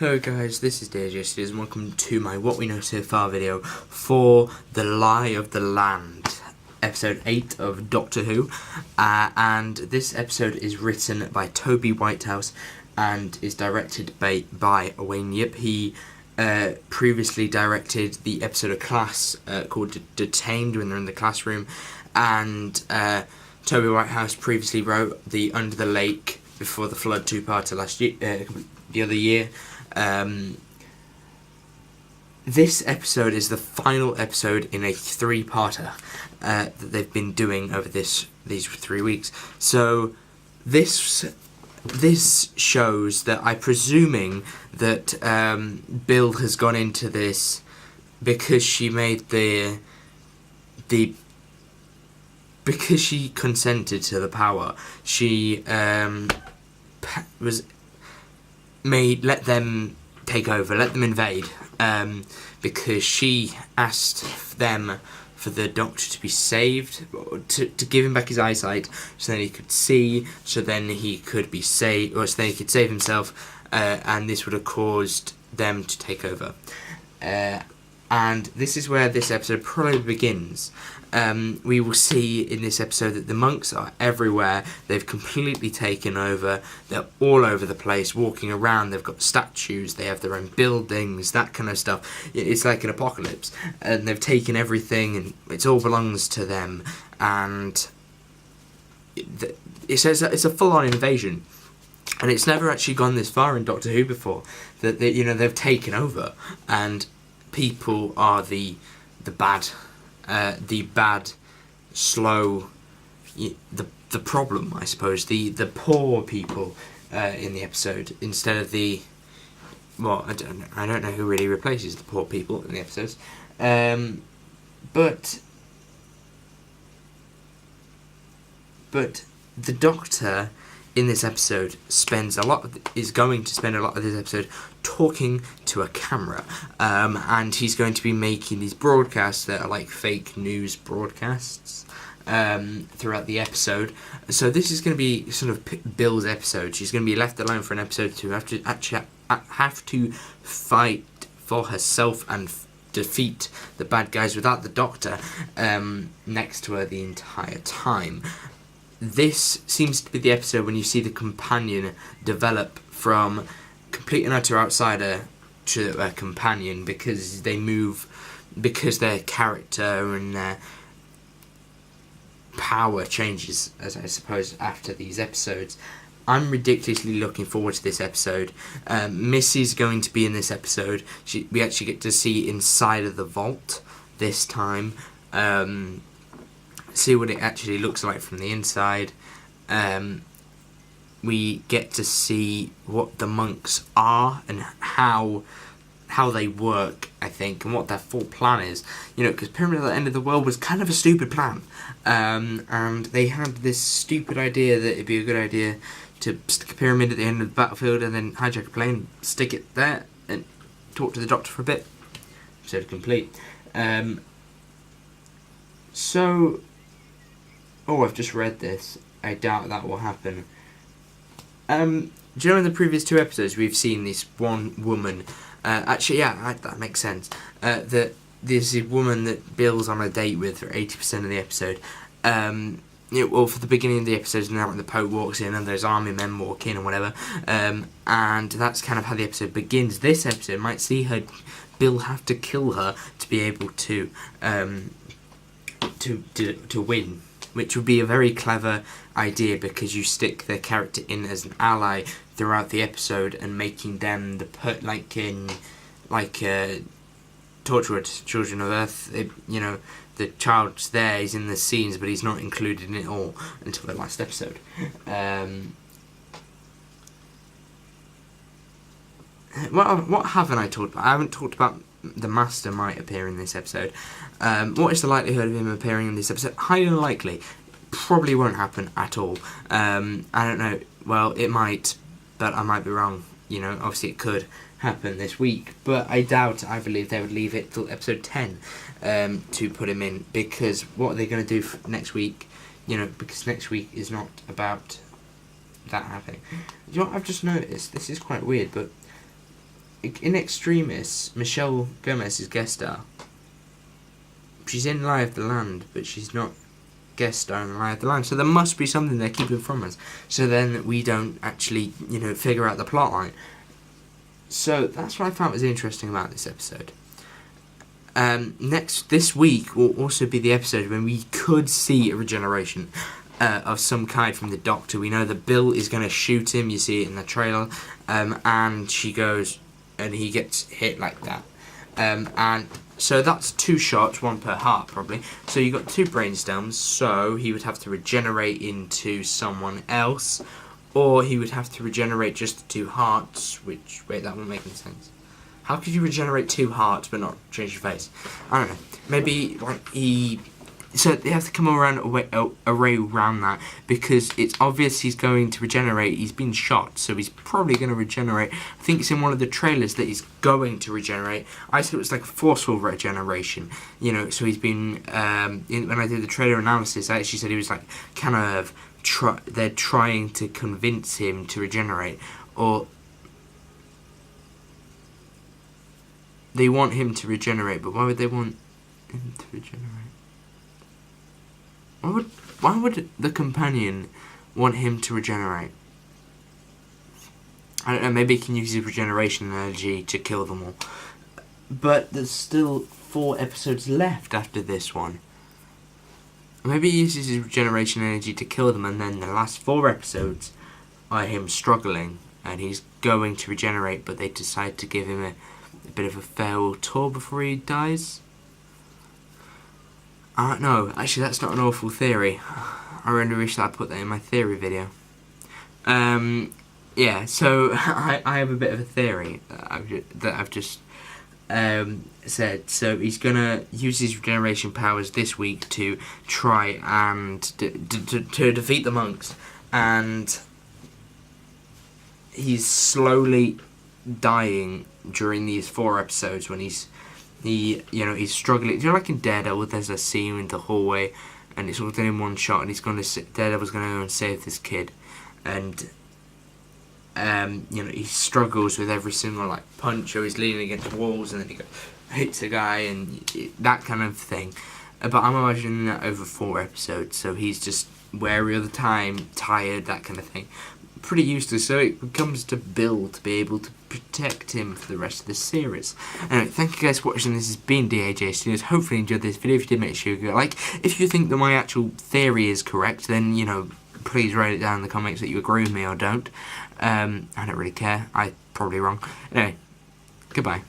Hello guys, this is DJs and welcome to my What We Know So Far video for The Lie of the Land, episode 8 of Doctor Who, and this episode is written by Toby Whitehouse and is directed by Wayne Yip. He previously directed the episode of Class called Detained when they're in the classroom, and Toby Whitehouse previously wrote the Under the Lake Before the Flood two-parter last year, the other year. This episode is the final episode in a three-parter that they've been doing over these 3 weeks. So this shows that I'm presuming that Bill has gone into this because she made because she consented to the power. She let them take over, let them invade, because she asked them for the Doctor to be saved, to give him back his eyesight, so then he could see, so then he could be saved, or so then he could save himself, and this would have caused them to take over. And this is where this episode probably begins. We will see in this episode that the monks are everywhere. They've completely taken over. They're all over the place, walking around. They've got statues. They have their own buildings, that kind of stuff. It's like an apocalypse. And they've taken everything, and it all belongs to them. And it's a full-on invasion. And it's never actually gone this far in Doctor Who before. That they've taken over, and people are the bad, slow, the problem, I suppose. The poor people in the episode, instead of the, well, I don't know who really replaces the poor people in the episodes, but the Doctor in this episode is going to spend a lot of this episode talking to a camera, and he's going to be making these broadcasts that are like fake news broadcasts throughout the episode. So this is going to be sort of Bill's episode. She's going to be left alone for an episode to have to fight for herself and defeat the bad guys without the Doctor next to her the entire time. This seems to be the episode when you see the companion develop from complete and utter outsider to a companion, because their character and their power changes, as I suppose, after these episodes. I'm ridiculously looking forward to this episode. Missy's going to be in this episode. We actually get to see inside of the vault this time. See what it actually looks like from the inside. We get to see what the monks are and how they work, I think, and what their full plan is. Because Pyramid at the End of the World was kind of a stupid plan, and they had this stupid idea that it'd be a good idea to stick a pyramid at the end of the battlefield and then hijack a plane, stick it there, and talk to the Doctor for a bit. Episode complete. Oh, I've just read this. I doubt that will happen. Do you know in the previous 2 episodes we've seen this one woman, actually, yeah, that makes sense, that there's a woman that Bill's on a date with for 80% of the episode. Well, for the beginning of the episode, now when the Pope walks in and there's army men walk in and whatever, and that's kind of how the episode begins. This episode might see Bill have to kill her to be able to win, which would be a very clever idea, because you stick their character in as an ally throughout the episode and making them Torchwood, Children of Earth. The child's there, he's in the scenes, but he's not included in it all until the last episode. What haven't I talked about? I haven't talked about the Master might appear in this episode. What is the likelihood of him appearing in this episode? Highly unlikely. Probably won't happen at all. I don't know. Well, it might, but I might be wrong. Obviously it could happen this week, but I believe they would leave it till episode 10 to put him in, because what are they going to do for next week? Because next week is not about that happening. You know what I've just noticed? This is quite weird, but in Extremis, Michelle Gomez is guest star. She's in Lie of the Land, but she's not guest star in Lie of the Land. So there must be something they're keeping from us. So then we don't actually, figure out the plot line. So that's what I found was interesting about this episode. This week will also be the episode when we could see a regeneration of some kind from the Doctor. We know that Bill is going to shoot him. You see it in the trailer, and she goes, and he gets hit like that, and so that's 2 shots, 1 per heart probably. So you got 2 brainstems. So he would have to regenerate into someone else, or he would have to regenerate just the 2 hearts. Which that won't make any sense. How could you regenerate 2 hearts but not change your face? I don't know. Maybe so they have to come around around that, because it's obvious he's going to regenerate. He's been shot, so he's probably going to regenerate. I think it's in one of the trailers that he's going to regenerate. I said it was like a forceful regeneration, so he's been, when I did the trailer analysis, I actually said he was like kind of, they're trying to convince him to regenerate, or they want him to regenerate, but why would they want him to regenerate? Why would the companion want him to regenerate? I don't know, maybe he can use his regeneration energy to kill them all. But there's still 4 episodes left after this one. Maybe he uses his regeneration energy to kill them, and then the last 4 episodes are him struggling, and he's going to regenerate, but they decide to give him a bit of a farewell tour before he dies. No, actually that's not an awful theory. I really wish that I put that in my theory video. Yeah, so I have a bit of a theory that I've just said. So he's gonna use his regeneration powers this week to try and to defeat the monks, and he's slowly dying during these 4 episodes when he's struggling. Like in Daredevil, there's a scene in the hallway, and it's all done in one shot, and Daredevil's going to go and save this kid, and he struggles with every single punch, or he's leaning against walls, and then he hits a guy, and that kind of thing. But I'm imagining that over 4 episodes, so he's just wary all the time, tired, that kind of thing. Pretty useless, so it comes to Bill to be able to protect him for the rest of the series. Anyway, thank you guys for watching. This has been DAJ Studios. Hopefully you enjoyed this video. If you did, make sure you give it a like. If you think that my actual theory is correct, then, please write it down in the comments that you agree with me or don't. I don't really care. I'm probably wrong. Anyway, goodbye.